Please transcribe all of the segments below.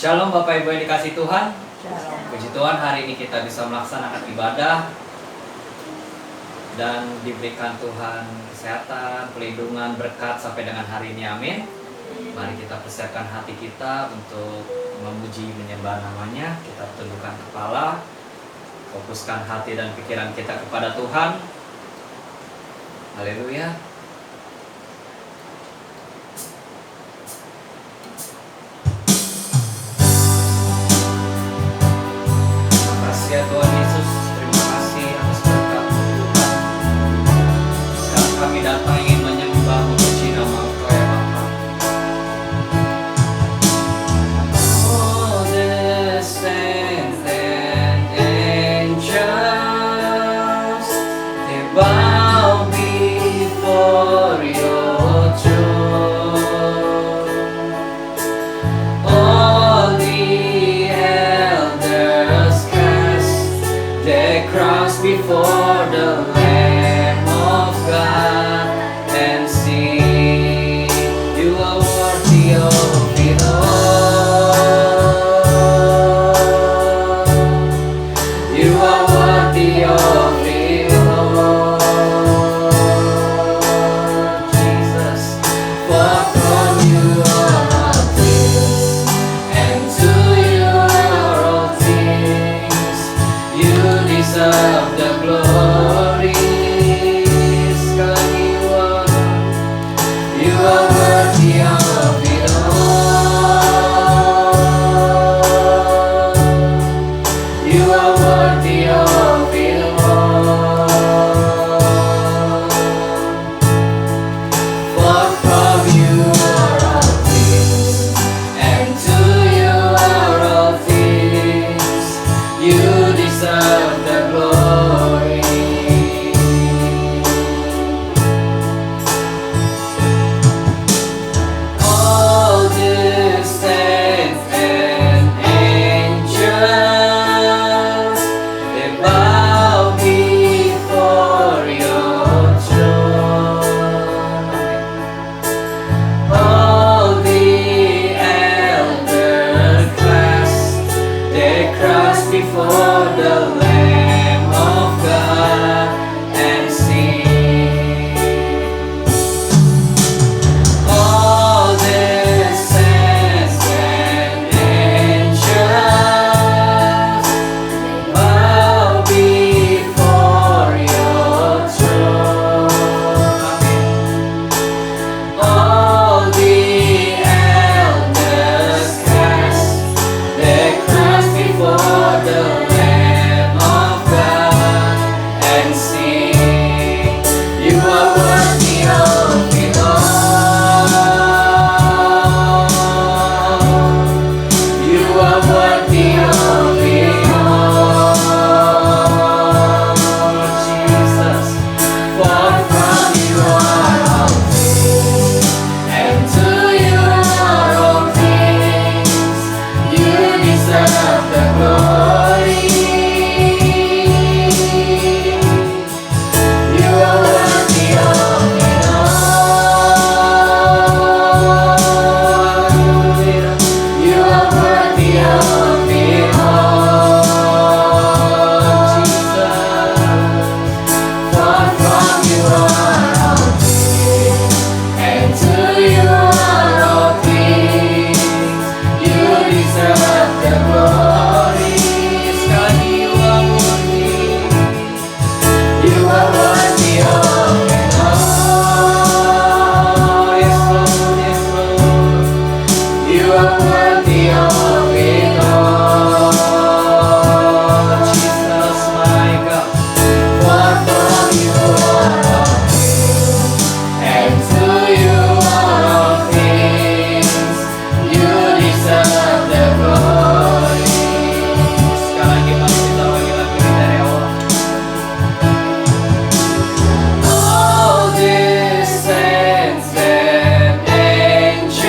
Shalom Bapak Ibu yang dikasih Tuhan. Shalom. Puji Tuhan, hari ini kita bisa melaksanakan ibadah dan diberikan Tuhan kesehatan, pelindungan, berkat sampai dengan hari ini, amin. Mari kita persiapkan hati kita untuk memuji, menyembah namanya. Kita tundukkan kepala, fokuskan hati dan pikiran kita kepada Tuhan. Haleluya. Ya Tuhan Yesus, terima kasih atas berkat Tuhan. Sekarang kami datang ingin menyembah, memuji nama Engkau ya Bapa. All the saints and angels, they bow before your throne. All the elders they cross before the Lamb of God and sing, you are worthy of it all. You are worthy of it all. Jesus, for from you are all things, and to you are all things. You deserve the glory. Sekali you are worthy of it all. You are worthy of it all. For from you are all things, and to you are all things. You deserve the glory. All the saints and angels, they bow before your throne. All the elder class, they cross before the Lamb of God and sing. All the saints and angels bow before your throne. All the elders cast their crowns before the Lamb of God and sing, you are worthy of it all. You are worthy of it all. Jesus, for from you are all things, and to you are all things. You deserve the glory. You are worthy of it all. You are worthy of it all. Jesus, for from you are all things, and to you are all things. You deserve the glory. Sekali you are worthy. You are worthy of it all. Yes Lord, yes Lord. You are worthy of it all. Jesus, my God. For from you are all things, and to you are all things. You deserve the glory. Sekali lagi mari kita panggil lagu ini dari awal. All the saints and angels,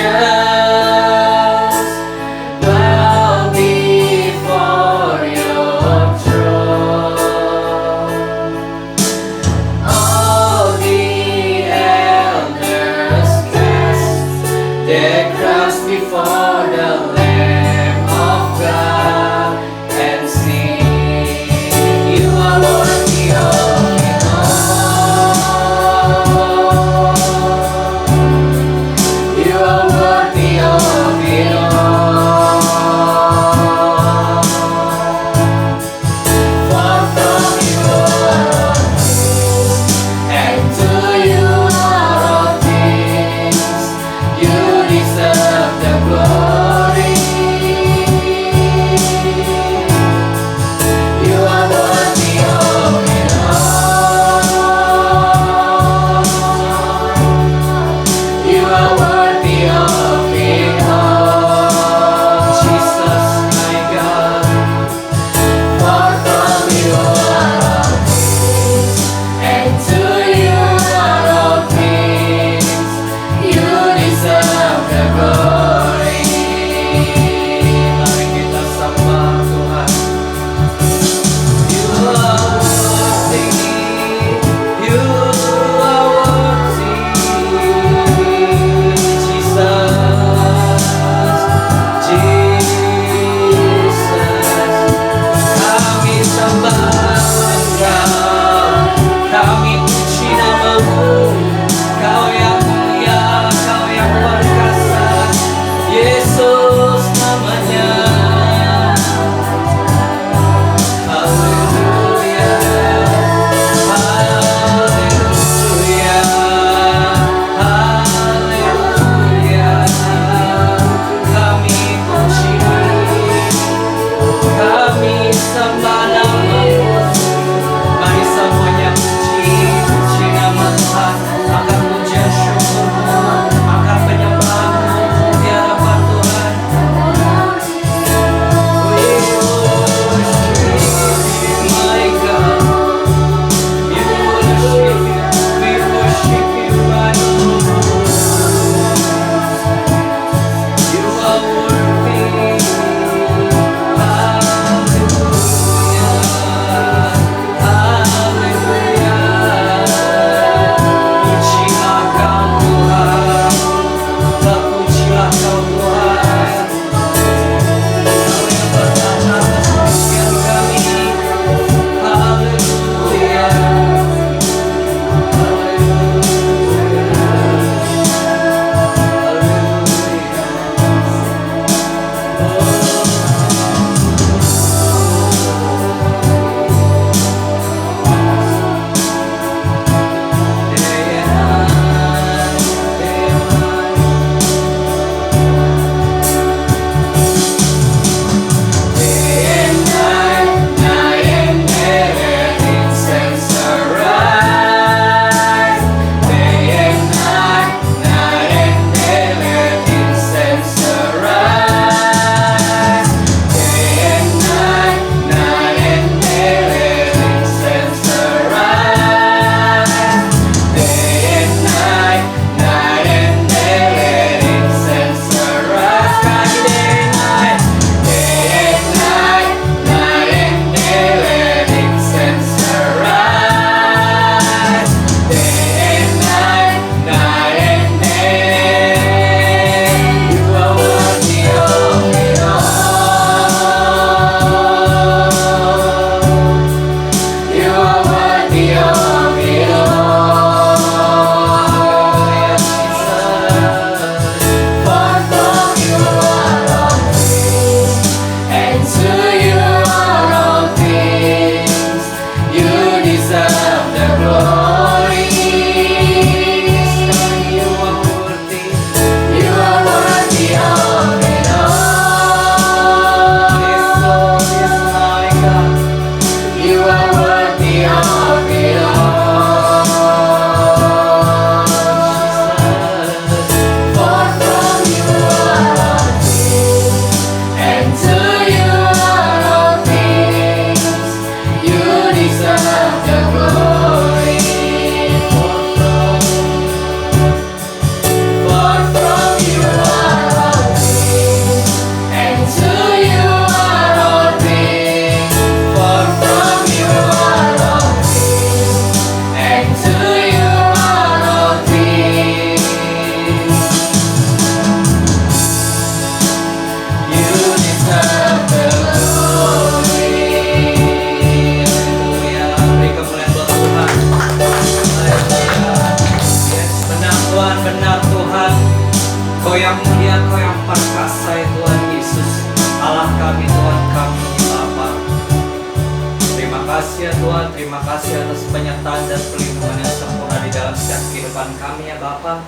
kasih ya Tuhan, terima kasih atas penyertaan dan perlindungan yang sempurna di dalam setiap kehidupan kami ya Bapa.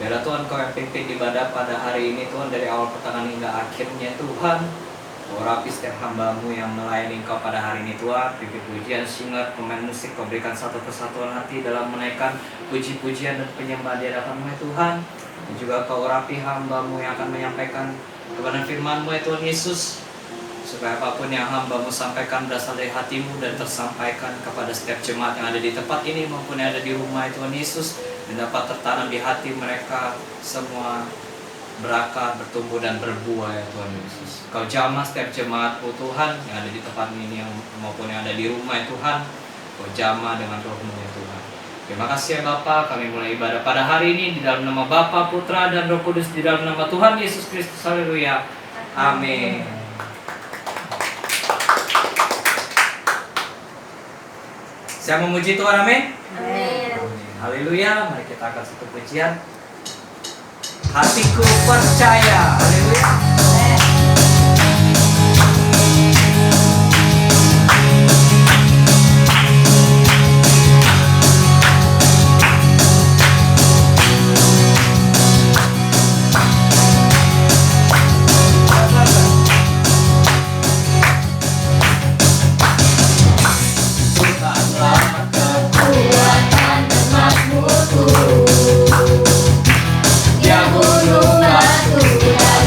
Biarlah Tuhan Kau yang pimpin ibadah pada hari ini Tuhan, dari awal pertengahan hingga akhirnya Tuhan. Kau rapi setiap hamba-Mu yang melayani Engkau pada hari ini Tuhan. Pimpin pujian, singer, pemain musik, Kau berikan satu kesatuan hati dalam menaikkan puji-pujian dan penyembahan di hadapan-Mu ya Tuhan. Dan juga Kau rapi hamba-Mu yang akan menyampaikan kebenaran firman-Mu ya Tuhan Yesus, supaya apapun yang hamba-Mu sampaikan berasal dari hati-Mu dan tersampaikan kepada setiap jemaat yang ada di tempat ini maupun yang ada di rumah Tuhan Yesus, dan dapat tertanam di hati mereka semua, berakar, bertumbuh dan berbuah ya Tuhan Yesus. Kau jamah setiap jemaat-Mu Tuhan yang ada di tempat ini maupun yang ada di rumah ya Tuhan. Kau jamah dengan Roh-Mu ya Tuhan. Terima kasih ya Bapa, kami mulai ibadah pada hari ini di dalam nama Bapa, Putra dan Roh Kudus, di dalam nama Tuhan Yesus Kristus. Haleluya. Amin. Saya memuji Tuhan, amin. Amin. Haleluya. Mari kita akan satu pujian. Hatiku percaya. Haleluya. Yang bunuh batu dan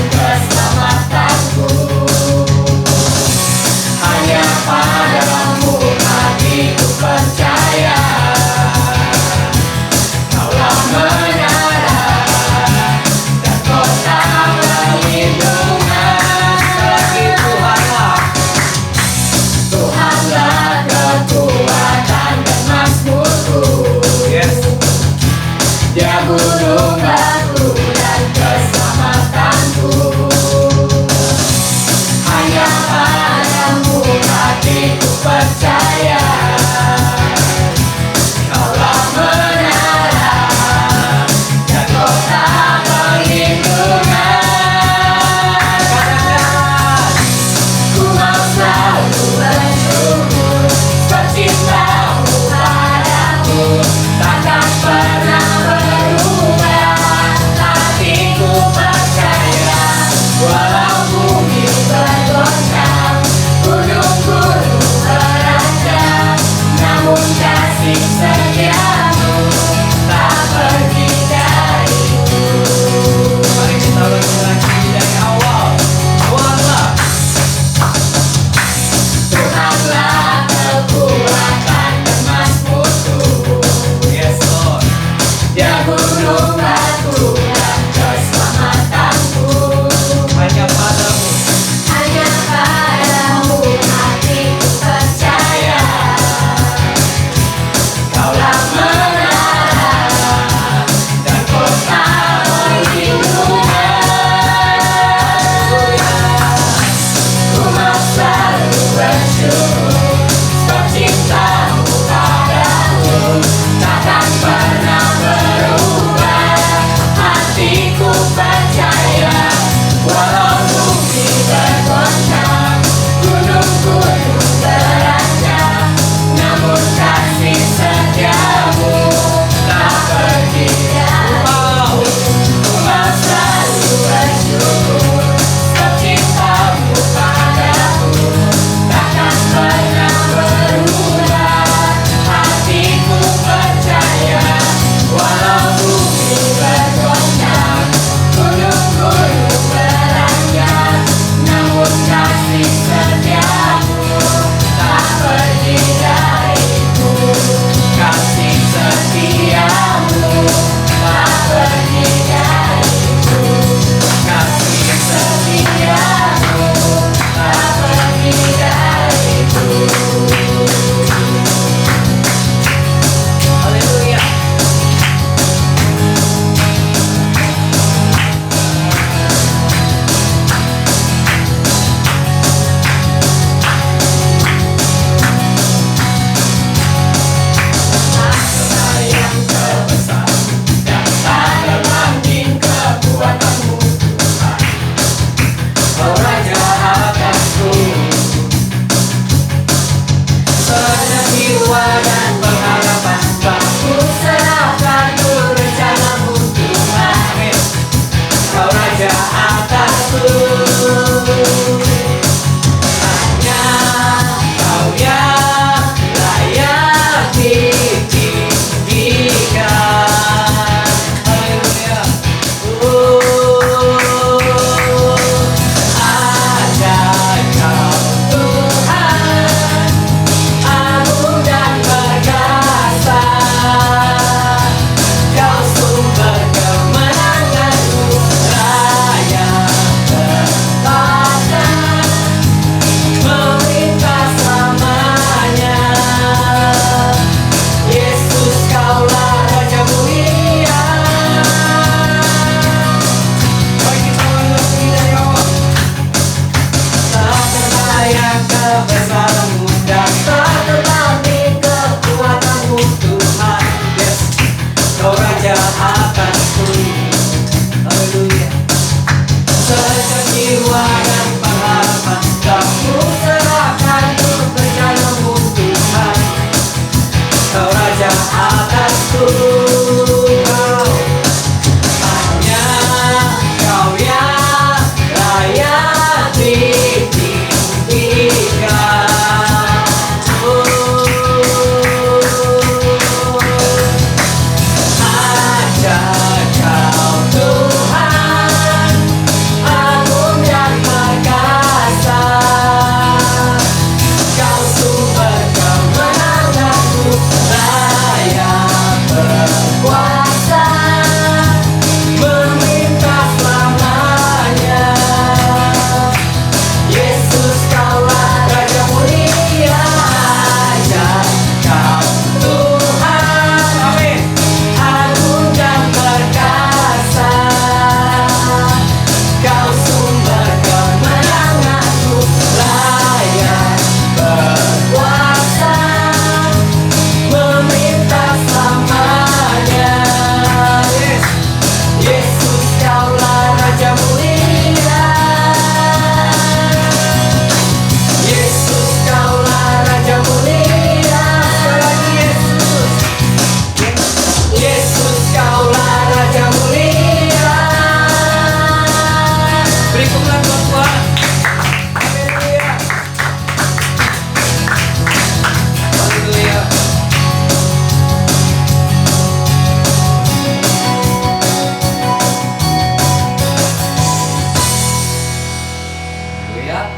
Haleluya.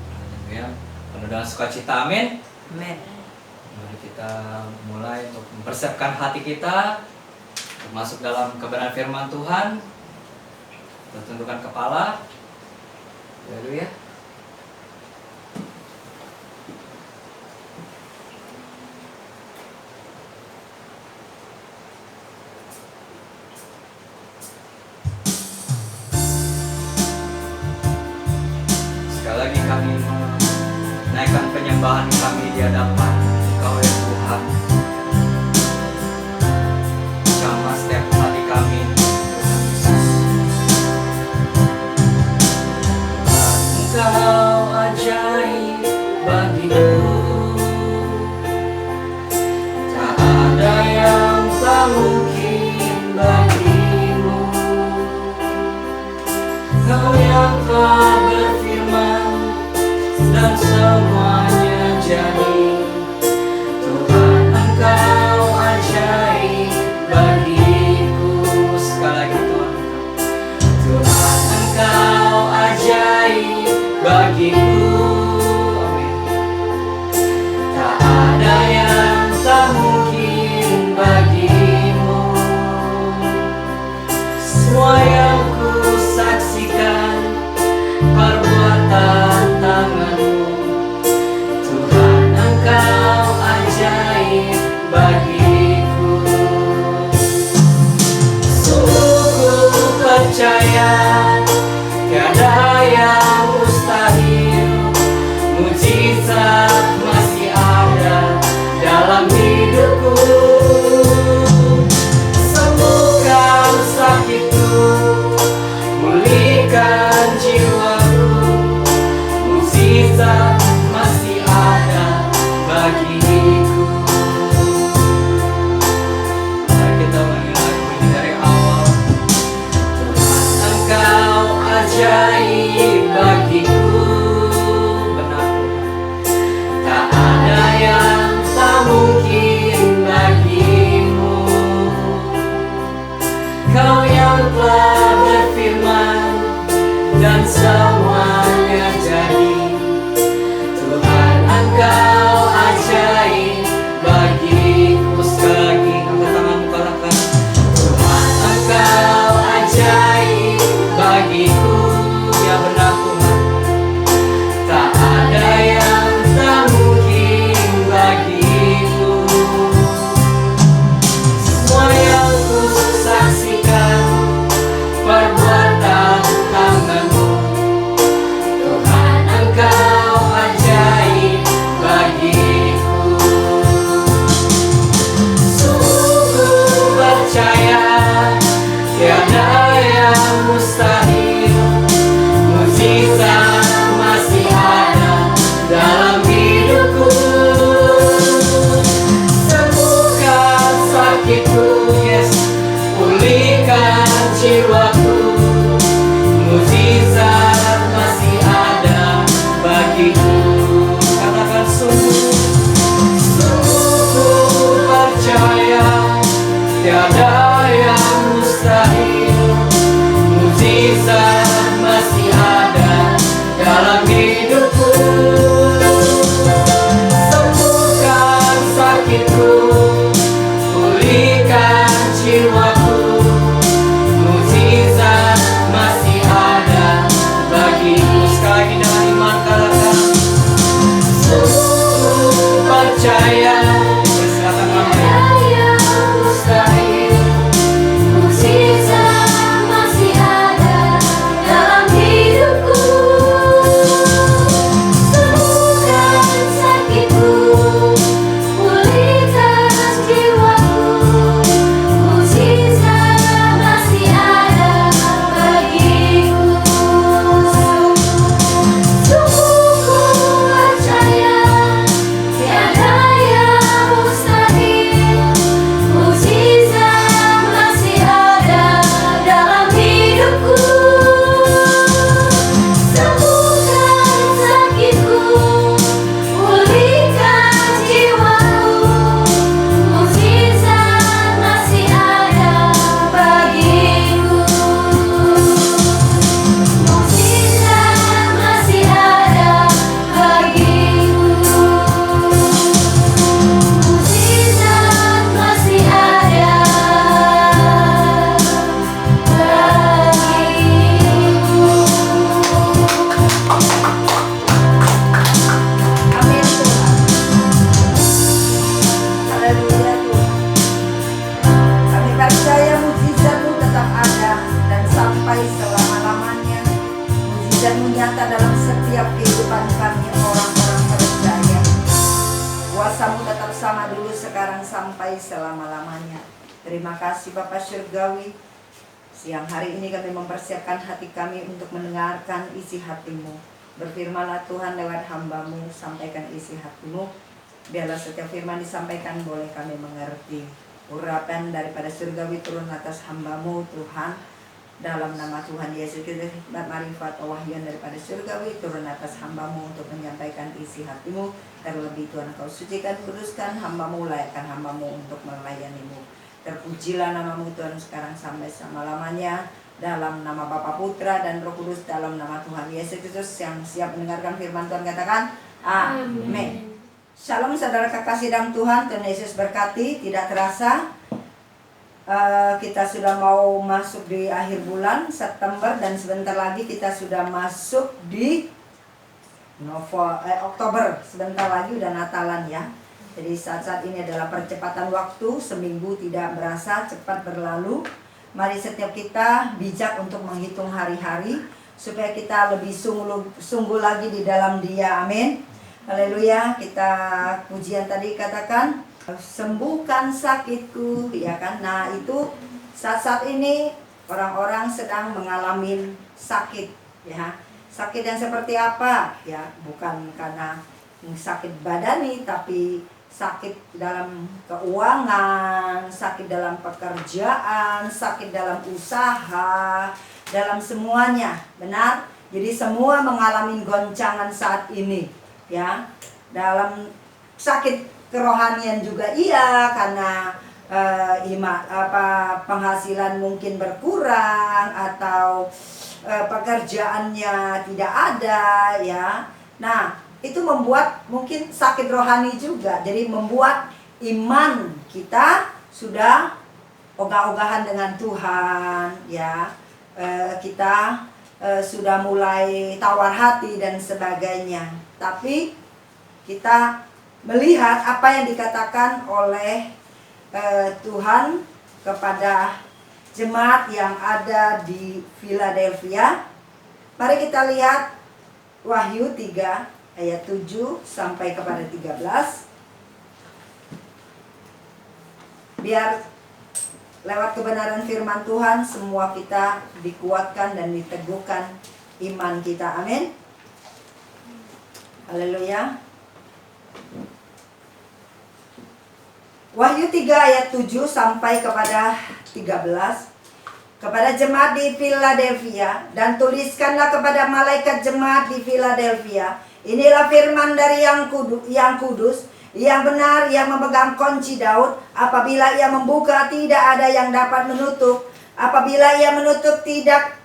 Haleluya. Penuh dengan sukacita, amin. Amin. Mari kita mulai untuk mempersiapkan hati kita untuk masuk dalam kebenaran firman Tuhan. Kita tundukkan kepala. Haleluya. Sekali lagi kami menaikkan penyembahan kami di hadapan Engkau ya Tuhan. Jamah setiap hati kami Tuhan Yesus. Engkau ajaib bagiku, tak ada yang tak mungkin bagimu. Kau yang telah berfirman dan semuanya jadi. Tuhan, Engkau ajaib bagiku. Sekali lagi Tuhan, Tuhan, Engkau ajaib bagiku. Amin. Tak ada yang tak mungkin bagimu. Semua yang ku saksikan perbuatan tanganmu. Tuhan, Engkau ajaib bagiku. Sungguh ku percaya tiada yang mustahil. Mujizat masih ada dalam hidupku. Sembuhkan sakitku, pulihkan jiwaku. Mujizat masih ada bagiku. Mari kita ulangi lagu ini dari awal. Tuhan, Engkau ajaib bagiku. Benar Tuhan, tak ada yang tak mungkin bagimu. Kau yang telah berfirman dan semuanya jadi. Tuhan, Engkau ajaib bagiku. Sekali lagi angkat tanganmu katakan, Tuhan, Engkau ajaib bagiku. Ya benar Tuhan, dan nyata dalam setiap kehidupan kami orang-orang percaya. Kuasa-Mu tetap sama dulu, sekarang, sampai selama-lamanya. Terima kasih Bapa Surgawi. Siang hari ini kami mempersiapkan hati kami untuk mendengarkan isi hati-Mu. Berfirmanlah Tuhan lewat hamba-Mu, sampaikan isi hati-Mu. Biarlah setiap firman disampaikan boleh kami mengerti. Urapan daripada surgawi turun atas hamba-Mu Tuhan. Dalam nama Tuhan Yesus Kristus, hikmat, marifat, wahyuan daripada surgawi turun atas hamba-Mu untuk menyampaikan isi hati-Mu. Terlebih Tuhan, Engkau sucikan, kuduskan hamba-Mu, layakkan hamba-Mu untuk melayani-Mu. Terpujilah nama-Mu Tuhan sekarang sampai selama-lamanya. Dalam nama Bapa, Putra, dan Roh Kudus, dalam nama Tuhan Yesus Kristus yang siap mendengarkan firman Tuhan, katakan amin. Shalom saudara kekasih dalam Tuhan, Tuhan Yesus berkati. Tidak terasa kita sudah mau masuk di akhir bulan September, dan sebentar lagi kita sudah masuk di Oktober. Sebentar lagi udah Natalan ya. Jadi saat-saat ini adalah percepatan waktu, seminggu tidak berasa cepat berlalu. Mari setiap kita bijak untuk menghitung hari-hari supaya kita lebih sungguh lagi di dalam Dia. Amin. Haleluya. Kita pujian tadi katakan sembuhkan sakitku, ya kan? Nah, itu saat-saat ini orang-orang sedang mengalami sakit, ya. Sakit yang seperti apa? Ya, bukan karena sakit badani, tapi sakit dalam keuangan, sakit dalam pekerjaan, sakit dalam usaha, dalam semuanya, benar? Jadi semua mengalami goncangan saat ini, ya. Dalam sakit kerohanian juga iya, karena penghasilan mungkin berkurang atau pekerjaannya tidak ada, ya. Nah, itu membuat mungkin sakit rohani juga. Jadi membuat iman kita sudah ogah-ogahan dengan Tuhan, ya. Kita sudah mulai tawar hati dan sebagainya. Tapi kita melihat apa yang dikatakan oleh Tuhan kepada jemaat yang ada di Philadelphia. Mari kita lihat Wahyu 3 ayat 7 sampai kepada 13. Biar lewat kebenaran firman Tuhan semua kita dikuatkan dan diteguhkan iman kita. Amin. Haleluya. Wahyu 3 ayat 7 sampai kepada 13. Kepada jemaat di Philadelphia, dan tuliskanlah kepada malaikat jemaat di Philadelphia, inilah firman dari yang kudus, yang benar, yang memegang kunci Daud. Apabila ia membuka, tidak ada yang dapat menutup. Apabila ia menutup, tidak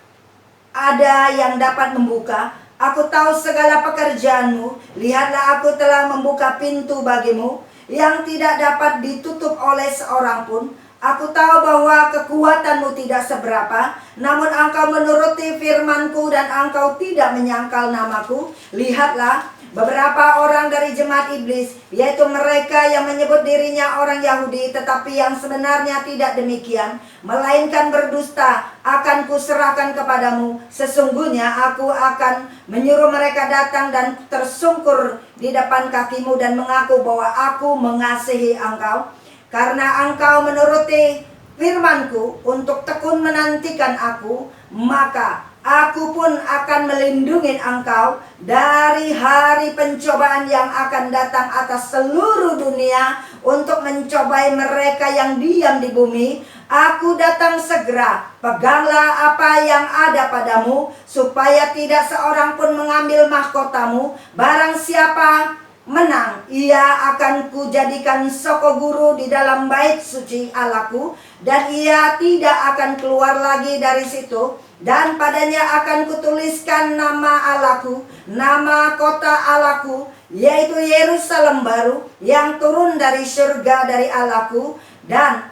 ada yang dapat membuka. Aku tahu segala pekerjaanmu. Lihatlah, aku telah membuka pintu bagimu yang tidak dapat ditutup oleh seorang pun. Aku tahu bahwa kekuatanmu tidak seberapa, namun engkau menuruti firmanku dan engkau tidak menyangkal namaku. Lihatlah, beberapa orang dari jemaat iblis, yaitu mereka yang menyebut dirinya orang Yahudi, tetapi yang sebenarnya tidak demikian, melainkan berdusta, akan kuserahkan kepadamu. Sesungguhnya aku akan menyuruh mereka datang dan tersungkur di depan kakimu dan mengaku bahwa aku mengasihi engkau. Karena engkau menuruti firmanku untuk tekun menantikan aku, maka aku pun akan melindungi engkau dari hari pencobaan yang akan datang atas seluruh dunia untuk mencobai mereka yang diam di bumi. Aku datang segera. Peganglah apa yang ada padamu, supaya tidak seorang pun mengambil mahkotamu. Barang siapa menang, ia akan kujadikan soko guru di dalam bait suci Allahku, dan ia tidak akan keluar lagi dari situ. Dan padanya akan kutuliskan nama Allahku, nama kota Allahku, yaitu Yerusalem baru yang turun dari surga dari Allahku, dan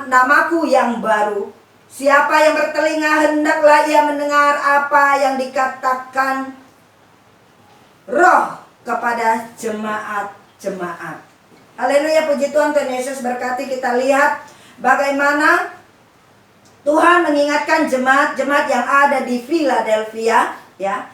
namaku yang baru. Siapa yang bertelinga, hendaklah ia mendengar apa yang dikatakan Roh kepada jemaat-jemaat. Haleluya, puji Tuhan. Tuhan Yesus berkati. Kita lihat bagaimana Tuhan mengingatkan jemaat-jemaat yang ada di Philadelphia, ya.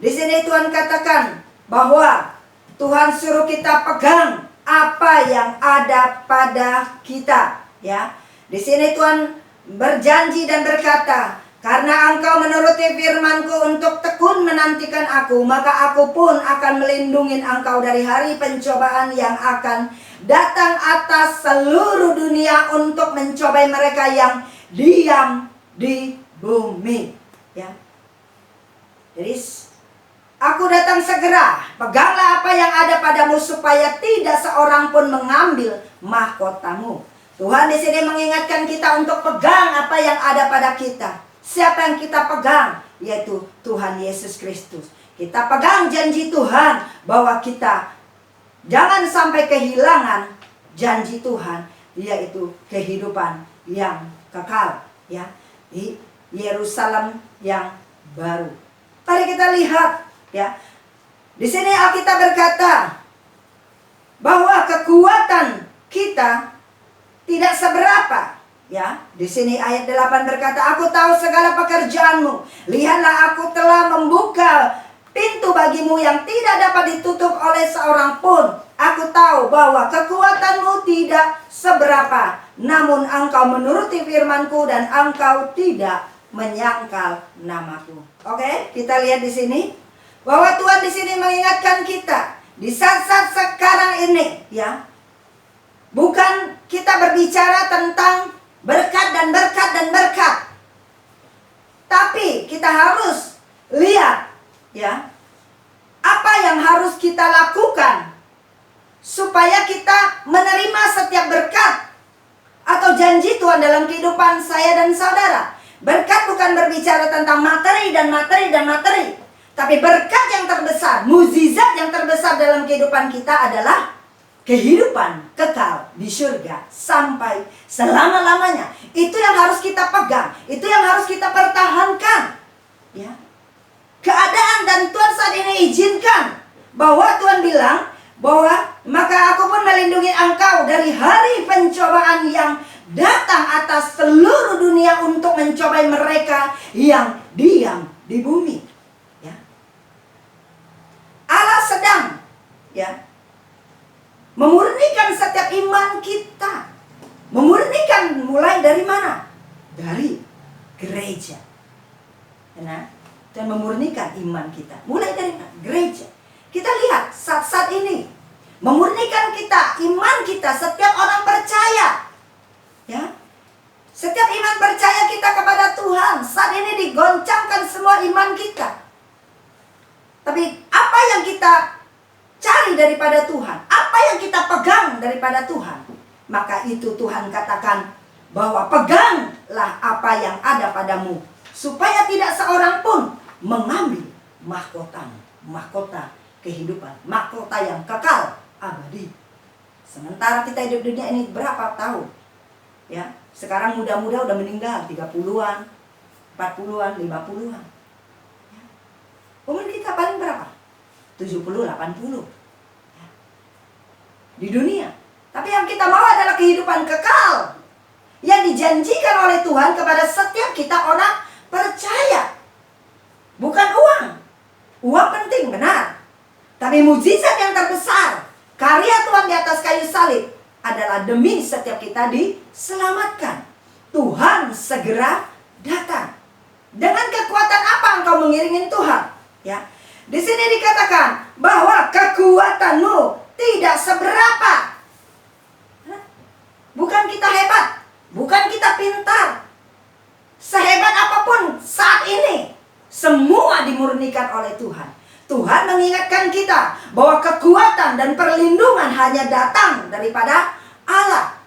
Di sini Tuhan katakan bahwa Tuhan suruh kita pegang apa yang ada pada kita, ya. Di sini Tuhan berjanji dan berkata, karena engkau menuruti firman-Ku untuk tekun menantikan Aku, maka Aku pun akan melindungi engkau dari hari pencobaan yang akan datang atas seluruh dunia untuk mencobai mereka yang diam di bumi, ya. Jadi Aku datang segera, peganglah apa yang ada padamu supaya tidak seorang pun mengambil mahkotamu. Tuhan di sini mengingatkan kita untuk pegang apa yang ada pada kita. Siapa yang kita pegang? Yaitu Tuhan Yesus Kristus. Kita pegang janji Tuhan bahwa kita jangan sampai kehilangan janji Tuhan, yaitu kehidupan yang kekal, ya, di Yerusalem yang baru. Mari kita lihat, ya. Di sini Alkitab berkata bahwa kekuatan kita tidak seberapa, ya. Di sini ayat 8 berkata, Aku tahu segala pekerjaanmu. Lihatlah, Aku telah membuka pintu bagimu yang tidak dapat ditutup oleh seorang pun. Aku tahu bahwa kekuatanmu tidak seberapa, namun engkau menuruti firman-Ku dan engkau tidak menyangkal namaku. Oke, kita lihat di sini bahwa Tuhan di sini mengingatkan kita di saat-saat sekarang ini, ya. Bukan kita berbicara tentang berkat dan berkat dan berkat, tapi kita harus lihat, ya, apa yang harus kita lakukan supaya kita menerima setiap berkat atau janji Tuhan dalam kehidupan saya dan saudara. Berkat bukan berbicara tentang materi dan materi dan materi, tapi berkat yang terbesar, mukjizat yang terbesar dalam kehidupan kita adalah kehidupan kekal di surga sampai selama-lamanya. Itu yang harus kita pegang, itu yang harus kita pertahankan, ya. Keadaan dan Tuhan saat ini izinkan bahwa Tuhan bilang bahwa maka Aku pun melindungi engkau dari hari pencobaan yang datang atas seluruh dunia untuk mencobai mereka yang diam di bumi, ya. Allah sedang, ya, memurnikan setiap iman kita. Memurnikan mulai dari mana? Dari gereja, nah, dan memurnikan iman kita mulai dari mana? Gereja. Kita lihat saat-saat ini memurnikan kita, iman kita, setiap orang percaya, ya. Setiap iman percaya kita kepada Tuhan saat ini digoncangkan semua iman kita. Tapi apa yang kita cari daripada Tuhan, apa yang kita pegang daripada Tuhan, maka itu Tuhan katakan bahwa peganglah apa yang ada padamu, supaya tidak seorang pun mengambil mahkotamu, mahkota kehidupan, mahkota yang kekal abadi. Sementara kita hidup di dunia ini berapa tahun, ya. Sekarang muda-muda udah meninggal 30-an, 40-an, 50-an, ya. Umur kita paling berapa? 70, 80, ya, di dunia. Tapi yang kita mau adalah kehidupan kekal yang dijanjikan oleh Tuhan kepada setiap kita orang percaya. Bukan uang. Uang penting, benar. Tapi mukjizat yang terbesar, karya Tuhan di atas kayu salib, adalah demi setiap kita diselamatkan. Tuhan segera datang. Dengan kekuatan apa engkau mengiringi Tuhan? Ya. Di sini dikatakan bahwa kekuatanmu tidak seberapa. Bukan kita hebat, bukan kita pintar. Sehebat apapun saat ini, semua dimurnikan oleh Tuhan. Tuhan mengingatkan kita bahwa kekuatan dan perlindungan hanya datang daripada Allah.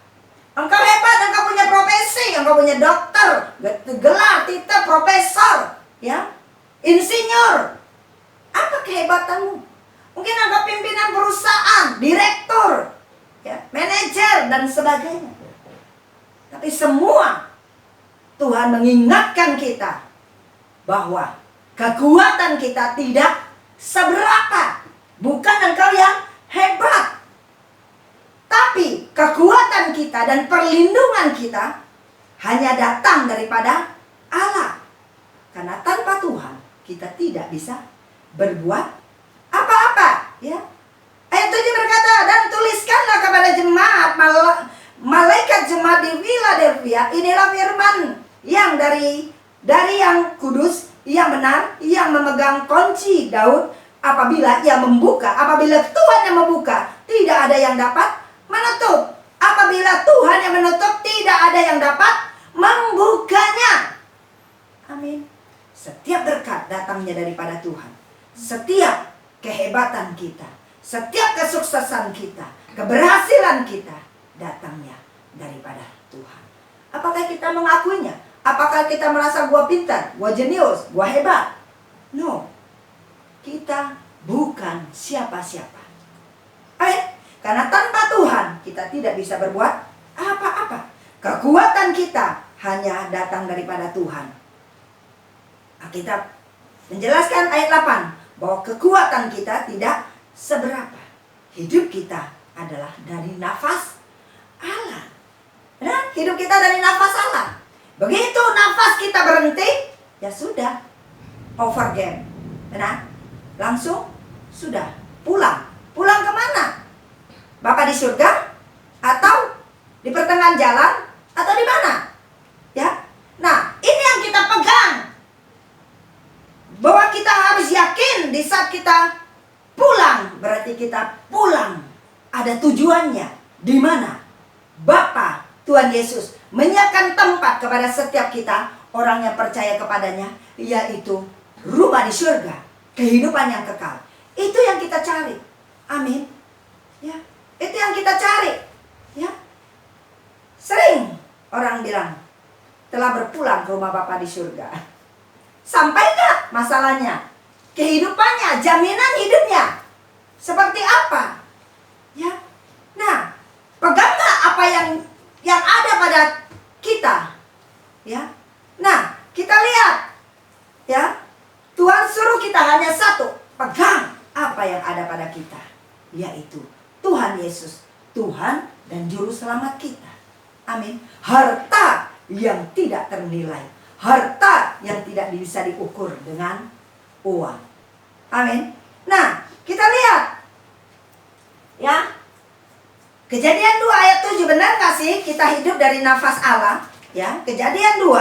Engkau hebat, engkau punya profesi, engkau punya dokter, gelar, titel, profesor, ya, insinyur. Apa kehebatanmu? Mungkin engkau pimpinan perusahaan, direktur, ya, manajer dan sebagainya. Tapi semua Tuhan mengingatkan kita bahwa kekuatan kita tidak seberapa. Bukan engkau yang hebat, tapi kekuatan kita dan perlindungan kita hanya datang daripada Allah. Karena tanpa Tuhan kita tidak bisa berbuat apa-apa, ya. Ayat 7 berkata, dan tuliskanlah kepada jemaat malaikat jemaat di Philadelphia, inilah firman yang dari yang kudus, yang benar, yang memegang kunci Daud. Apabila ia membuka, apabila Tuhan yang membuka, tidak ada yang dapat menutup. Apabila Tuhan yang menutup, tidak ada yang dapat membukanya. Amin. Setiap berkat datangnya daripada Tuhan. Setiap kehebatan kita, setiap kesuksesan kita, keberhasilan kita datangnya daripada Tuhan. Apakah kita mengakuinya? Apakah kita merasa gua pintar, gua jenius, gua hebat? No. Kita bukan siapa-siapa. Karena tanpa Tuhan kita tidak bisa berbuat apa-apa. Kekuatan kita hanya datang daripada Tuhan. Alkitab menjelaskan ayat 8 bahwa kekuatan kita tidak seberapa. Hidup kita adalah dari nafas Allah. Nah, hidup kita dari nafas Allah. Begitu nafas kita berhenti, ya sudah, over game. Benar? Langsung sudah pulang. Pulang kemana? Bapak di surga? Atau di pertengahan jalan? Atau di mana? Ya. Nah, ini yang kita pegang. Bahwa kita harus yakin di saat kita pulang, berarti kita pulang ada tujuannya. Di mana? Bapa Tuhan Yesus menyiapkan tempat kepada setiap kita, orang yang percaya kepadanya, yaitu rumah di surga. Kehidupan yang kekal. Itu yang kita cari. Amin. Ya, itu yang kita cari. Ya. Sering orang bilang telah berpulang ke rumah Bapa di surga. Sampai enggak masalahnya? Kehidupannya, jaminan hidupnya seperti apa? Ya. Nah, pegang enggak apa yang ada pada kita? Ya. Nah, kita lihat. Ya. Tuhan suruh kita hanya satu, pegang apa yang ada pada kita, yaitu Tuhan Yesus, Tuhan dan Juru Selamat kita. Amin. Harta yang tidak ternilai, harta yang tidak bisa diukur dengan uang. Amin. Nah, kita lihat, ya, Kejadian 2 ayat 7, benar gak sih kita hidup dari nafas Allah? Ya, Kejadian 2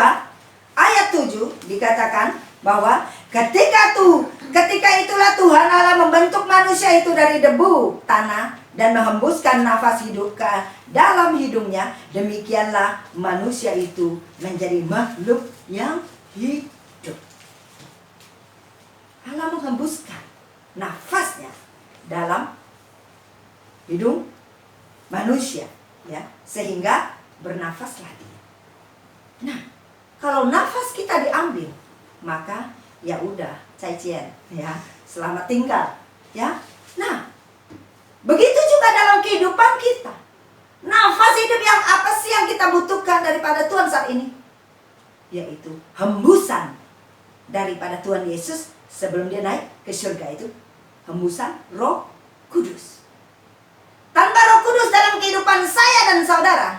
ayat 7 dikatakan bahwa ketika itulah Tuhan Allah membentuk manusia itu dari debu tanah dan menghembuskan nafas hidup ke dalam hidungnya. Demikianlah manusia itu menjadi makhluk yang hidup. Allah menghembuskan nafasnya dalam hidung manusia, ya, sehingga bernafaslah dia. Nah, kalau nafas kita diambil, maka ya udah, caician, ya, selamat tinggal, ya. Nah, begitu juga dalam kehidupan kita. Nafas hidup yang apa sih yang kita butuhkan daripada Tuhan saat ini? Yaitu hembusan daripada Tuhan Yesus sebelum dia naik ke surga, itu hembusan Roh Kudus. Tanpa Roh Kudus dalam kehidupan saya dan saudara,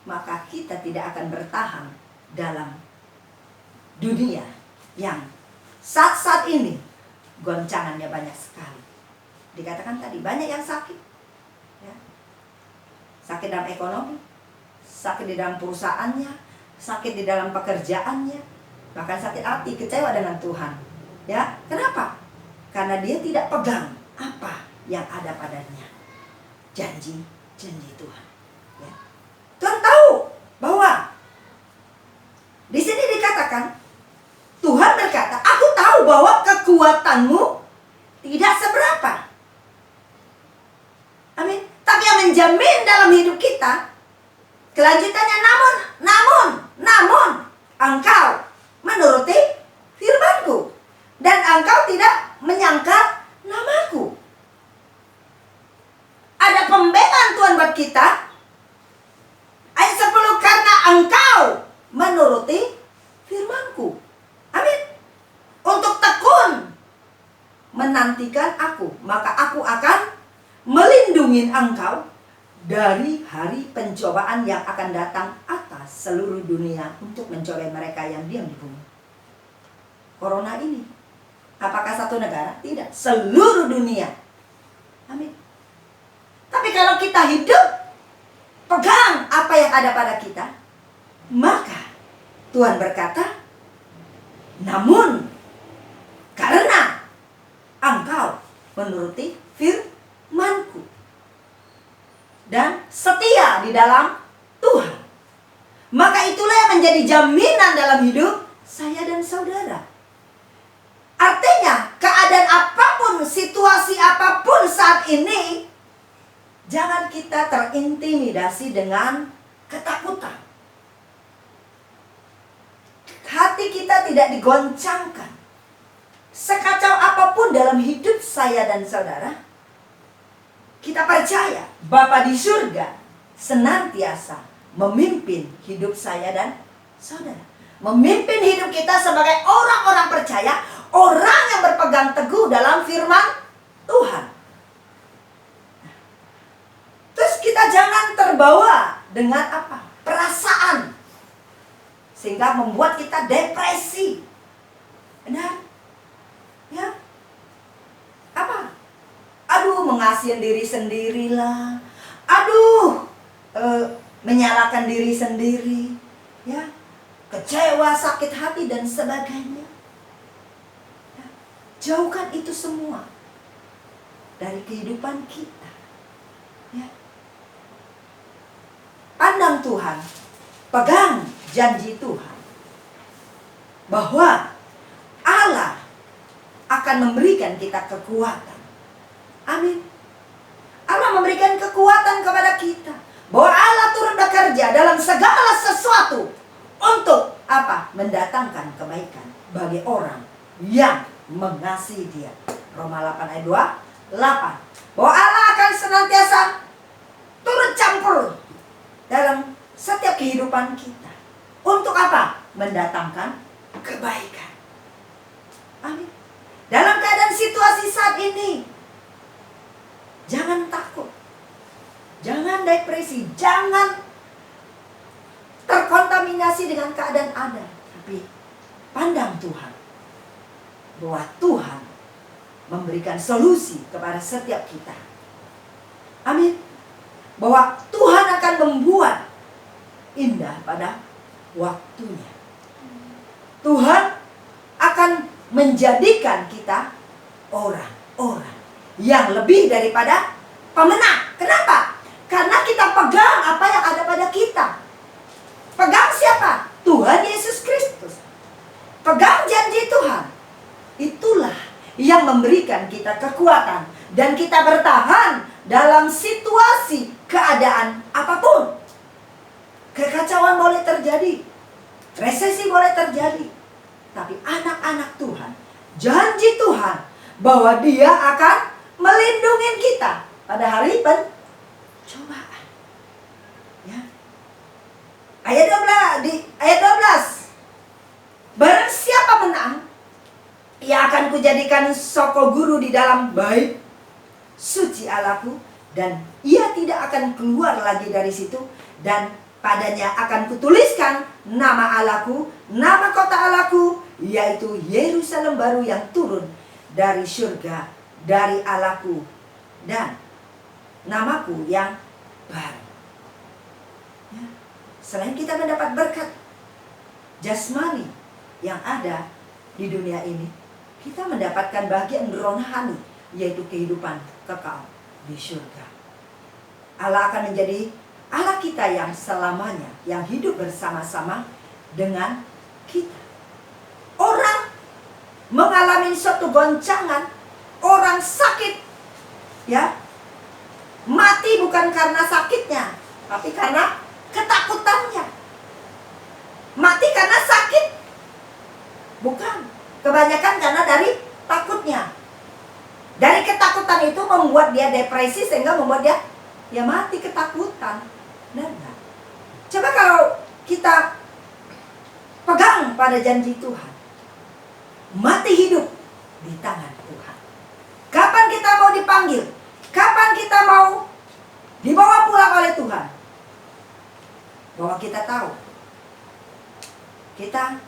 maka kita tidak akan bertahan dalam dunia yang saat ini goncangannya banyak sekali. Dikatakan tadi banyak yang sakit, ya. Sakit dalam ekonomi, sakit di dalam perusahaannya, sakit di dalam pekerjaannya, bahkan sakit hati, kecewa dengan Tuhan. Ya, kenapa? Karena dia tidak pegang apa yang ada padanya. Janji Tuhan. Ya. Tuhan tahu bahwa di sini dikatakan, Tuhan berkata, aku tahu bahwa kekuatanmu tidak seberapa. Amin. Tapi yang menjamin dalam hidup kita, kelanjutannya namun, engkau menuruti firman-Ku, dan engkau tidak menyangkal namaku. Ada pembelaan Tuhan buat kita. Ayat 10, karena engkau menuruti firman-Ku. Amin. Untuk tekun menantikan aku, maka aku akan melindungi engkau dari hari pencobaan yang akan datang atas seluruh dunia untuk mencobai mereka yang diam di bumi. Corona ini Apakah satu negara? Tidak, seluruh dunia. Amin. Tapi kalau kita hidup pegang apa yang ada pada kita, maka Tuhan berkata, namun karena engkau menuruti firman-Ku dan setia di dalam Tuhan, maka itulah yang menjadi jaminan dalam hidup saya dan saudara. Artinya, keadaan apapun, situasi apapun saat ini, jangan kita terintimidasi dengan ketakutan. Hati kita tidak digoncangkan. Sekacau apapun dalam hidup saya dan saudara, kita percaya Bapa di surga senantiasa memimpin hidup saya dan saudara. Memimpin hidup kita sebagai orang-orang percaya, orang yang berpegang teguh dalam firman Tuhan. Terus kita jangan terbawa dengan apa? Perasaan. Sehingga membuat kita depresi. Benar? Ya? Apa? Aduh, mengasihin diri sendirilah. Aduh, menyalahkan diri sendiri. Ya? Kecewa, sakit hati, dan sebagainya. Ya? Jauhkan itu semua dari kehidupan kita. Ya? Pandang Tuhan, pegang janji Tuhan bahwa Allah akan memberikan kita kekuatan. Amin. Allah memberikan kekuatan kepada kita, bahwa Allah turut bekerja dalam segala sesuatu untuk apa? Mendatangkan kebaikan bagi orang yang mengasihi Dia. Roma 8 ayat 28. Bahwa Allah akan senantiasa turut campur dalam setiap kehidupan kita. Untuk apa? Mendatangkan kebaikan. Amin. Dalam keadaan situasi saat ini, jangan takut, jangan depresi, jangan terkontaminasi dengan keadaan ada. Tapi pandang Tuhan, bahwa Tuhan memberikan solusi kepada setiap kita. Amin. Bahwa Tuhan akan membuat indah pada waktunya. Tuhan akan menjadikan kita orang-orang yang lebih daripada pemenang. Kenapa? Karena kita pegang apa yang ada pada kita. Pegang siapa? Tuhan Yesus Kristus. Pegang janji Tuhan. Itulah yang memberikan kita kekuatan, dan kita bertahan dalam situasi keadaan apapun. Kekacauan boleh terjadi, resesi boleh terjadi, tapi anak-anak Tuhan, janji Tuhan bahwa Dia akan melindungi kita pada hari pencobaan. Ya. Ayat 12. Barang siapa menang, ia akan kujadikan soko guru di dalam bait suci Allahku, dan ia tidak akan keluar lagi dari situ, dan padanya akan kutuliskan nama Allahku, nama kota Allahku, yaitu Yerusalem baru yang turun dari surga, dari Allahku, dan namaku yang baru. Ya. Selain kita mendapat berkat jasmani yang ada di dunia ini, kita mendapatkan bagian rohani, yaitu kehidupan kekal di surga. Allah akan menjadi Allah kita yang selamanya, yang hidup bersama-sama dengan kita. Orang mengalami suatu goncangan, orang sakit, ya, mati bukan karena sakitnya, tapi karena ketakutannya. Mati karena sakit, bukan. Kebanyakan karena dari takutnya. Dari ketakutan itu membuat dia depresi, sehingga membuat dia ya mati ketakutan. Benar nggak? Coba kalau kita pegang pada janji Tuhan, mati hidup di tangan Tuhan. Kapan kita mau dipanggil? Kapan kita mau dibawa pulang oleh Tuhan? Bahwa kita tahu kita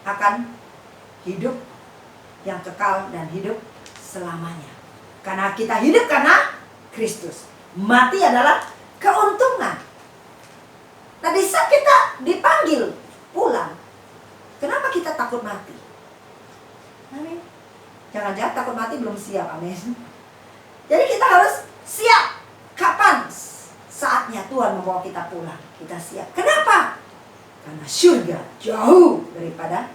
akan hidup yang kekal dan hidup selamanya. Karena kita hidup karena Kristus. Mati adalah keuntungan. Nah, di saat kita dipanggil pulang, kenapa kita takut mati? Amin. Jangan-jangan takut mati belum siap, amin. Jadi kita harus siap. Kapan saatnya Tuhan membawa kita pulang, kita siap. Kenapa? Karena surga jauh daripada,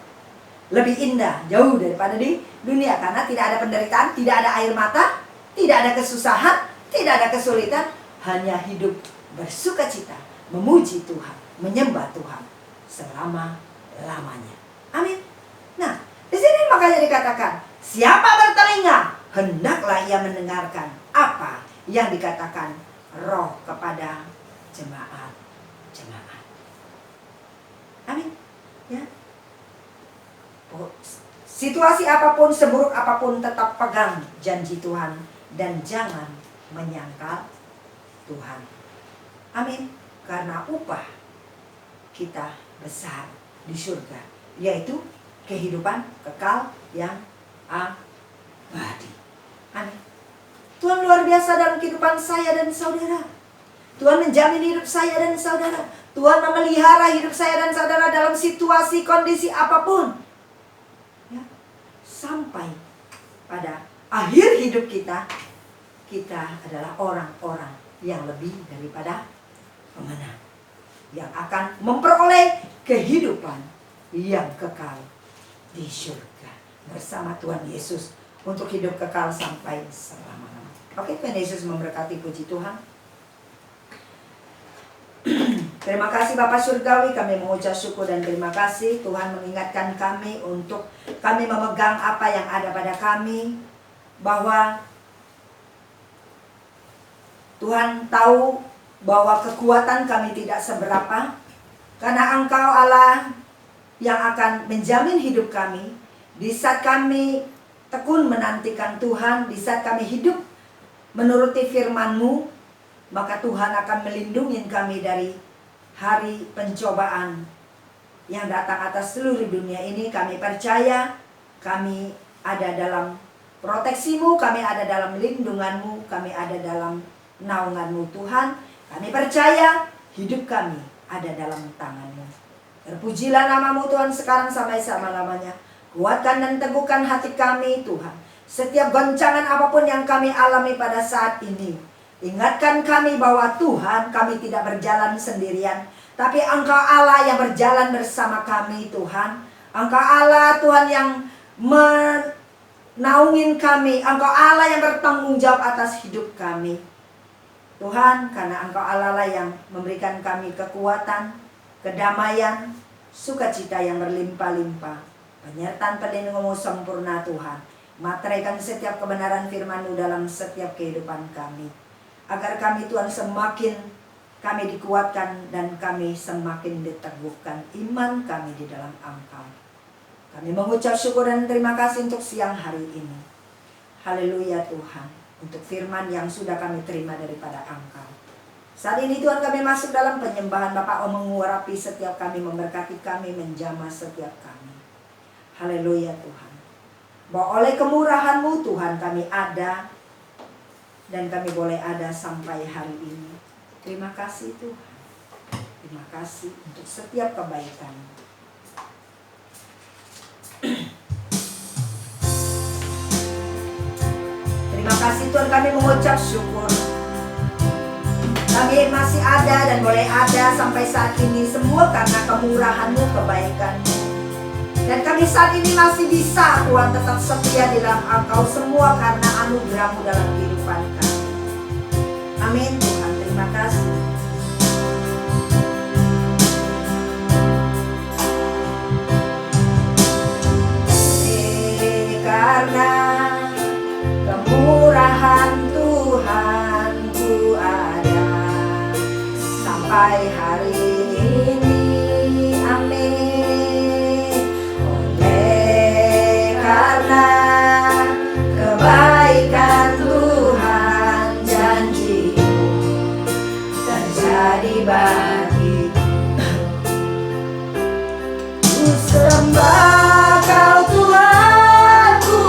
lebih indah, jauh daripada di dunia. Karena tidak ada penderitaan, tidak ada air mata, tidak ada kesusahan, tidak ada kesulitan. Hanya hidup bersukacita, memuji Tuhan, menyembah Tuhan selama-lamanya. Amin. Nah, di sini makanya dikatakan, siapa bertelinga, hendaklah ia mendengarkan apa yang dikatakan Roh kepada jemaat-jemaat. Amin. Ya. Situasi apapun, seburuk apapun, tetap pegang janji Tuhan dan jangan menyangkal Tuhan. Amin. Karena upah kita besar di surga, yaitu kehidupan kekal yang abadi. Amin. Tuhan luar biasa dalam kehidupan saya dan saudara. Tuhan menjamin hidup saya dan saudara. Tuhan memelihara hidup saya dan saudara dalam situasi, kondisi apapun. Ya. Sampai pada akhir hidup kita, kita adalah orang-orang yang lebih daripada pemenang, yang akan memperoleh kehidupan yang kekal di surga bersama Tuhan Yesus untuk hidup kekal sampai selama-lamanya. Oke, Tuhan Yesus memberkati, puji Tuhan. Terima kasih Bapa Surgawi, kami mengucap syukur dan terima kasih Tuhan mengingatkan kami untuk kami memegang apa yang ada pada kami, bahwa Tuhan tahu bahwa kekuatan kami tidak seberapa, karena Engkau Allah yang akan menjamin hidup kami. Di saat kami tekun menantikan Tuhan, di saat kami hidup menuruti firman-Mu, maka Tuhan akan melindungi kami dari hari pencobaan yang datang atas seluruh dunia ini. Kami percaya kami ada dalam proteksi-Mu, kami ada dalam lindungan-Mu, kami ada dalam naungan-Mu Tuhan. Kami percaya hidup kami ada dalam tangan-Mu. Terpujilah nama-Mu Tuhan sekarang sampai selama-lamanya. Kuatkan dan teguhkan hati kami Tuhan. Setiap goncangan apapun yang kami alami pada saat ini, ingatkan kami bahwa Tuhan, kami tidak berjalan sendirian, tapi Engkau Allah yang berjalan bersama kami Tuhan. Engkau Allah Tuhan yang menaungin kami. Engkau Allah yang bertanggung jawab atas hidup kami Tuhan, karena Engkau Allah lah yang memberikan kami kekuatan, kedamaian, sukacita yang berlimpah-limpah, penyertaan perlindungan-Mu sempurna Tuhan. Materaikan setiap kebenaran firman-Mu dalam setiap kehidupan kami, agar kami Tuhan semakin kami dikuatkan dan kami semakin diteguhkan iman kami di dalam Engkau. Kami mengucap syukur dan terima kasih untuk siang hari ini. Haleluya Tuhan, untuk firman yang sudah kami terima daripada Engkau. Saat ini Tuhan kami masuk dalam penyembahan. Bapa mengurapi setiap kami, memberkati kami, menjamah setiap kami. Haleluya Tuhan. Bahwa oleh kemurahan-Mu Tuhan kami ada, dan kami boleh ada sampai hari ini. Terima kasih Tuhan. Terima kasih untuk setiap kebaikan. Terima kasih Tuhan, kami mengucap syukur. Kami masih ada dan boleh ada sampai saat ini, semua karena kemurahan-Mu, kebaikan-Mu. Dan kami saat ini masih bisa Tuhan tetap setia di dalam Engkau, semua karena anugerah-Mu dalam kehidupan kami. Amin Tuhan, terima kasih. Karena kemurahan Tuhan ku ada sampai hari ini. Amin. Oleh karena kebaikan Tuhan, janji-Mu terjadi bagiku. Ku sembah Kau Tuhan, ku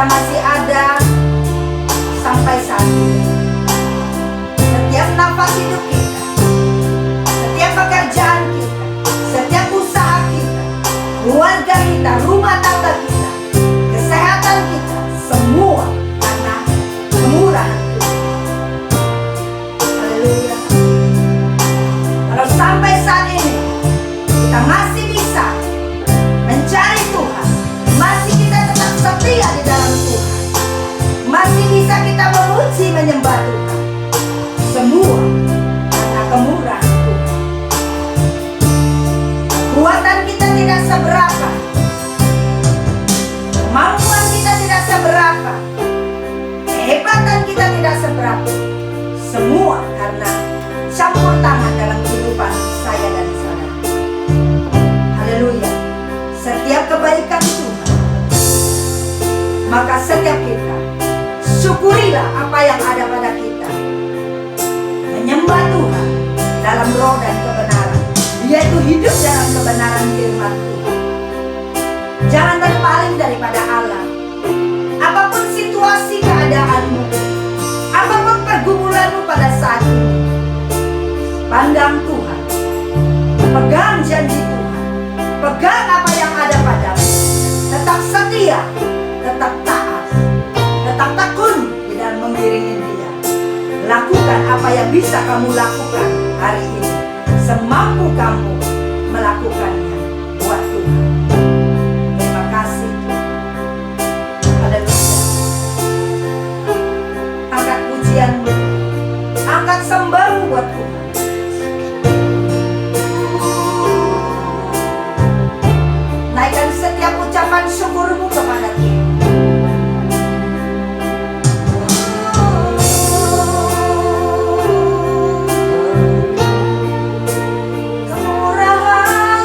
kita masih ada sampai saat ini. Setiap nafas hidup kita, setiap pekerjaan kita, setiap usaha kita, keluarga kita, rumah tangga kita, kesehatan kita, semua karena kemurahan Tuhan. Haleluya. Kalau sampai saat ini kita masih bisa mencari Tuhan, masih kita tetap setia di dalam Tuhan, masih bisa kita memuji menyembah Tuhan, semua karena kemurahan Tuhan. Kekuatan kita tidak seberapa, kemampuan kita tidak seberapa, kehebatan kita tidak seberapa, semua karena campur tangan dalam kehidupan saya dan saudara. Haleluya. Setiap kebaikan Tuhan, maka setiap kita syukurilah apa yang ada pada kita, menyembah Tuhan dalam roh dan kebenaran, yaitu hidup dalam kebenaran firman Tuhan. Jangan berpaling daripada Allah. Apapun situasi keadaanmu, apapun pergumulanmu pada saat ini, pandang Tuhan, pegang janji Tuhan, pegang apa yang ada padamu, tetap setia, tetap taat, tetap tekun di dalam mengiringi Dia. Lakukan apa yang bisa kamu lakukan hari ini, semampu kamu melakukannya buat Tuhan. Terima kasih Tuhan. Haleluya. Angkat pujianmu, angkat sembahmu buat Tuhan. Naikkan setiap ucapan syukurmu kepada Dia. Kemurahan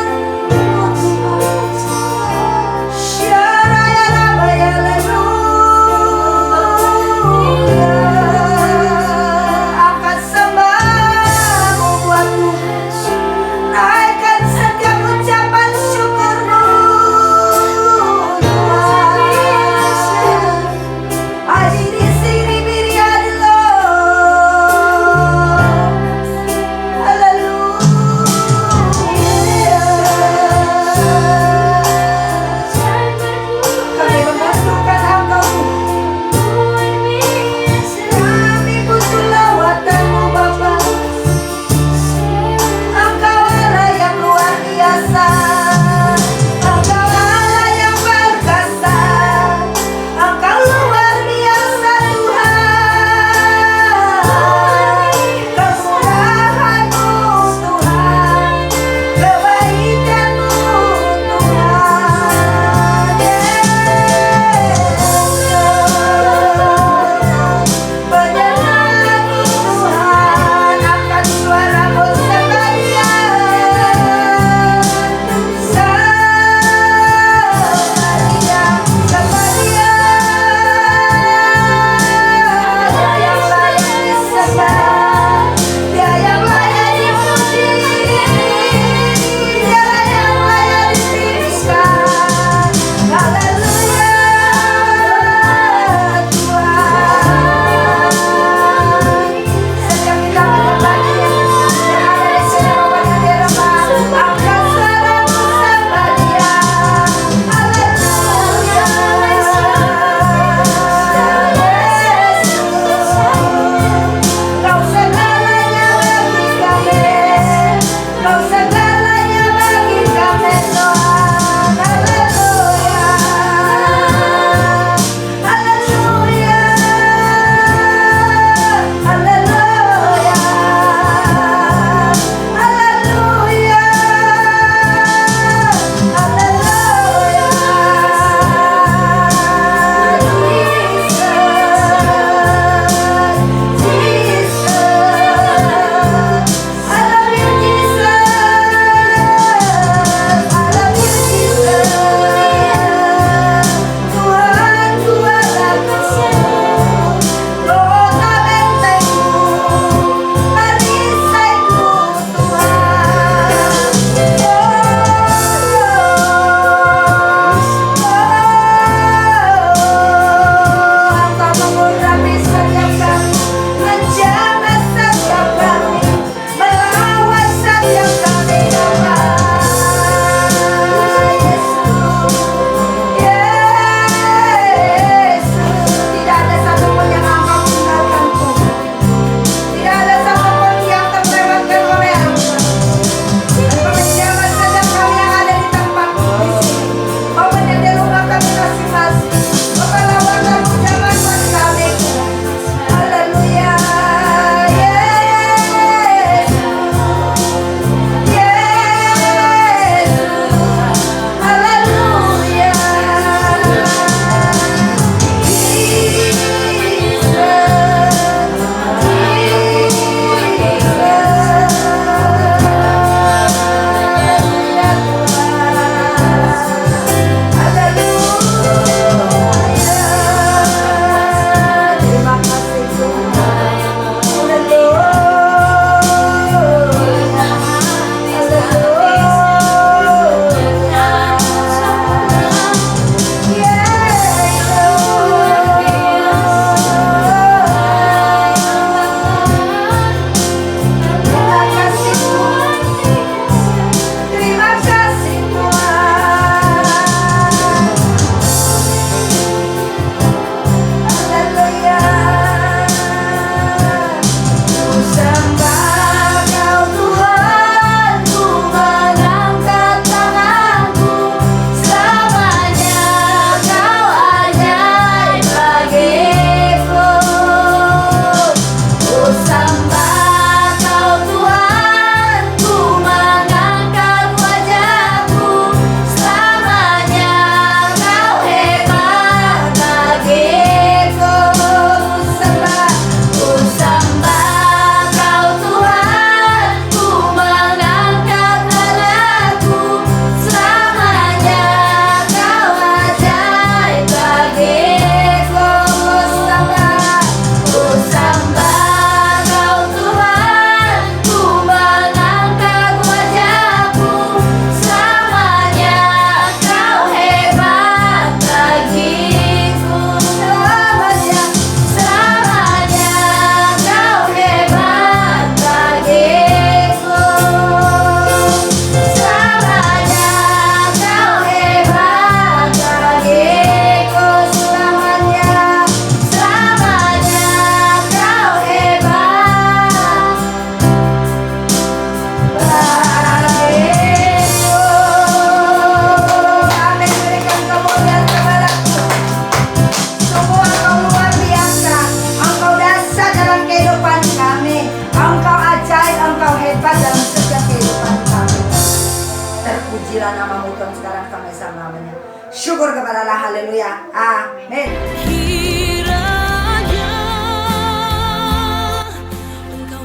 dikabulkan sekarang sampai selamanya. Syukur kepada Allah, haleluya, amin.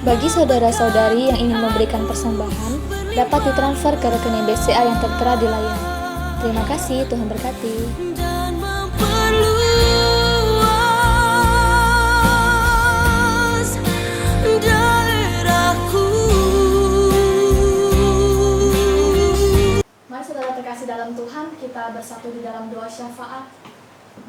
Bagi saudara-saudari yang ingin memberikan persembahan, dapat ditransfer ke rekening BCA yang tertera di layar. Terima kasih, Tuhan berkati. Dan memperluas daerahku. Mari saudara terkasih dalam Tuhan, kita bersatu di dalam doa syafaat.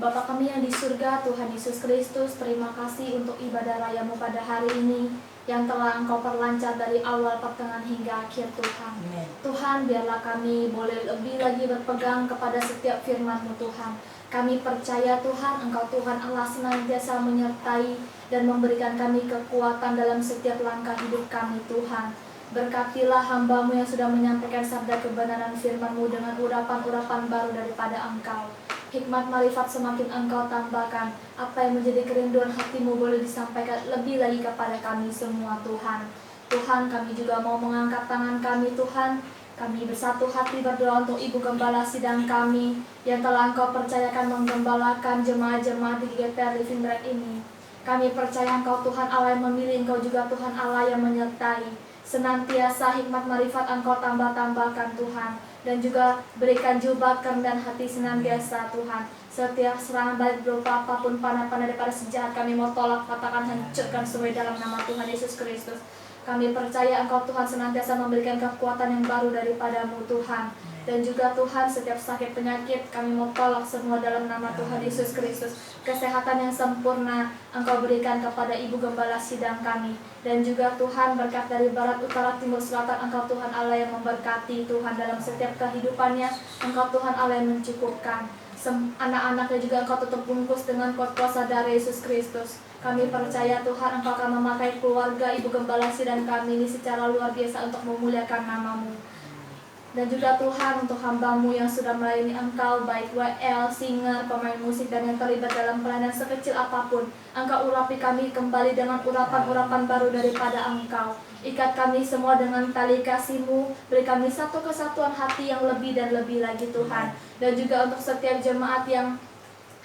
Bapa kami yang di surga, Tuhan Yesus Kristus, terima kasih untuk ibadah rayamu pada hari ini yang telah Engkau perlancar dari awal, pertengahan hingga akhir Tuhan. Amin. Tuhan, biarlah kami boleh lebih lagi berpegang kepada setiap firman-Mu Tuhan. Kami percaya Tuhan, Engkau Tuhan Allah senantiasa menyertai dan memberikan kami kekuatan dalam setiap langkah hidup kami Tuhan. Berkatilah hamba-Mu yang sudah menyampaikan sabda kebenaran firman-Mu dengan urapan-urapan baru daripada Engkau. Hikmat marifat semakin Engkau tambahkan. Apa yang menjadi kerinduan hati-Mu boleh disampaikan lebih lagi kepada kami semua Tuhan. Tuhan, kami juga mau mengangkat tangan kami Tuhan. Kami bersatu hati berdoa untuk Ibu Gembala sidang kami yang telah Engkau percayakan menggembalakan jemaat-jemaat di GPR Living Bread ini. Kami percaya Engkau Tuhan Allah yang memilih, Engkau juga Tuhan Allah yang menyertai. Senantiasa hikmat marifat Engkau tambah-tambahkan Tuhan. Dan juga berikan jubah kerendahan hati senantiasa Tuhan. Setiap serangan balik berupa apapun panah-panah daripada sejahat kami mau tolak, katakan, hancurkan sesuai dalam nama Tuhan Yesus Kristus. Kami percaya Engkau Tuhan senantiasa memberikan kekuatan yang baru daripada-Mu Tuhan. Dan juga Tuhan, setiap sakit penyakit kami mau tolak semua dalam nama Tuhan Yesus Kristus. Kesehatan yang sempurna Engkau berikan kepada Ibu Gembala sidang kami. Dan juga Tuhan, berkat dari barat, utara, timur, selatan, Engkau Tuhan Allah yang memberkati Tuhan dalam setiap kehidupannya. Engkau Tuhan Allah yang mencukupkan. Anak-anaknya juga Engkau tutup bungkus dengan kuasa dari Yesus Kristus. Kami percaya Tuhan Engkau akan memakai keluarga Ibu Gembala sidang kami ini secara luar biasa untuk memuliakan nama-Mu. Dan juga Tuhan untuk hamba-Mu yang sudah melayani Engkau, baik WL, singer, pemain musik, dan yang terlibat dalam pelayanan sekecil apapun. Engkau urapi kami kembali dengan urapan-urapan baru daripada Engkau. Ikat kami semua dengan tali kasih-Mu, beri kami satu kesatuan hati yang lebih dan lebih lagi Tuhan. Dan juga untuk setiap jemaat yang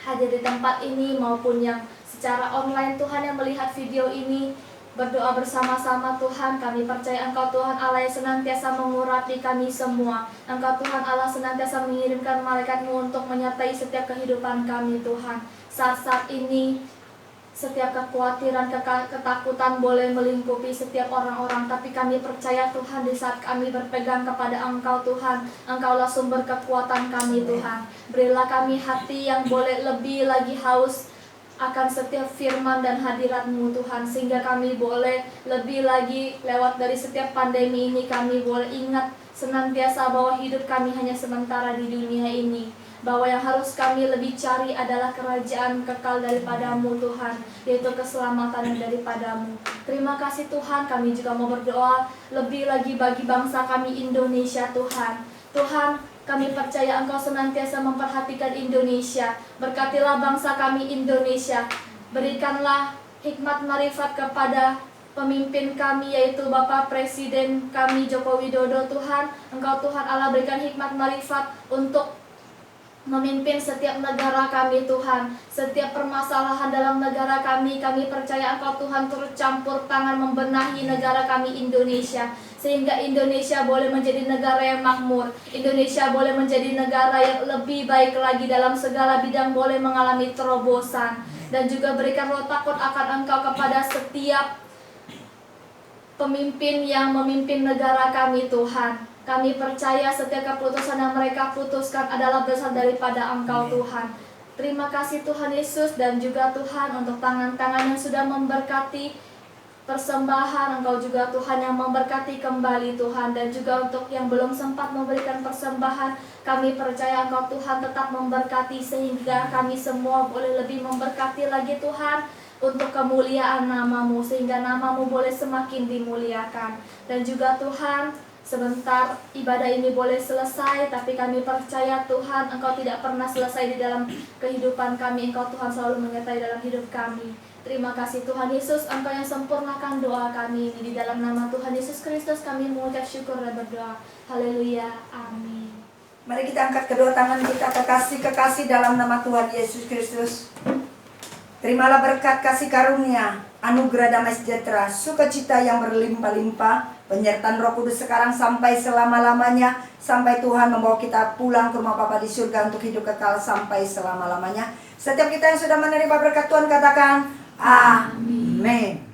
hadir di tempat ini maupun yang secara online Tuhan yang melihat video ini, berdoa bersama-sama Tuhan. Kami percaya Engkau Tuhan Allah yang senantiasa mengurapi kami semua. Engkau Tuhan Allah senantiasa mengirimkan malaikat-Mu untuk menyertai setiap kehidupan kami Tuhan. Saat-saat ini setiap kekhawatiran, ketakutan boleh melingkupi setiap orang-orang, tapi kami percaya Tuhan di saat kami berpegang kepada Engkau Tuhan, Engkaulah sumber kekuatan kami Tuhan. Berilah kami hati yang boleh lebih lagi haus akan setiap firman dan hadirat-Mu Tuhan, sehingga kami boleh lebih lagi lewat dari setiap pandemi ini, kami boleh ingat senantiasa bahwa hidup kami hanya sementara di dunia ini, bahwa yang harus kami lebih cari adalah kerajaan kekal daripada-Mu Tuhan, yaitu keselamatan daripada-Mu. Terima kasih Tuhan, kami juga mau berdoa lebih lagi bagi bangsa kami Indonesia Tuhan. Tuhan, kami percaya Engkau senantiasa memperhatikan Indonesia. Berkatilah bangsa kami Indonesia. Berikanlah hikmat marifat kepada pemimpin kami, yaitu Bapak Presiden kami Joko Widodo Tuhan. Engkau Tuhan Allah berikan hikmat marifat untuk memimpin setiap negara kami Tuhan. Setiap permasalahan dalam negara kami percaya Engkau Tuhan turut campur tangan membenahi negara kami Indonesia, sehingga Indonesia boleh menjadi negara yang makmur. Indonesia boleh menjadi negara yang lebih baik lagi dalam segala bidang, boleh mengalami terobosan. Dan juga berikan roh takut akan Engkau kepada setiap pemimpin yang memimpin negara kami Tuhan. Kami percaya setiap keputusan yang mereka putuskan adalah besar daripada Engkau Tuhan. Terima kasih Tuhan Yesus, dan juga Tuhan untuk tangan-tangan yang sudah memberkati persembahan. Engkau juga Tuhan yang memberkati kembali Tuhan. Dan juga untuk yang belum sempat memberikan persembahan, kami percaya Engkau Tuhan tetap memberkati, sehingga kami semua boleh lebih memberkati lagi Tuhan, untuk kemuliaan nama-Mu, sehingga nama-Mu boleh semakin dimuliakan. Dan juga Tuhan, sebentar ibadah ini boleh selesai, tapi kami percaya Tuhan Engkau tidak pernah selesai di dalam kehidupan kami. Engkau Tuhan selalu menyertai dalam hidup kami. Terima kasih Tuhan Yesus, Engkau yang sempurnakan doa kami ini. Di dalam nama Tuhan Yesus Kristus kami mengucap syukur dan berdoa. Haleluya, amin. Mari kita angkat kedua tangan kita, kekasih-kekasih dalam nama Tuhan Yesus Kristus. Terimalah berkat kasih karunia, anugerah damai sejahtera, sukacita yang berlimpah-limpah, penyertaan Roh Kudus sekarang sampai selama-lamanya, sampai Tuhan membawa kita pulang ke rumah Bapa di surga untuk hidup kekal sampai selama-lamanya. Setiap kita yang sudah menerima berkat Tuhan katakan, Amin.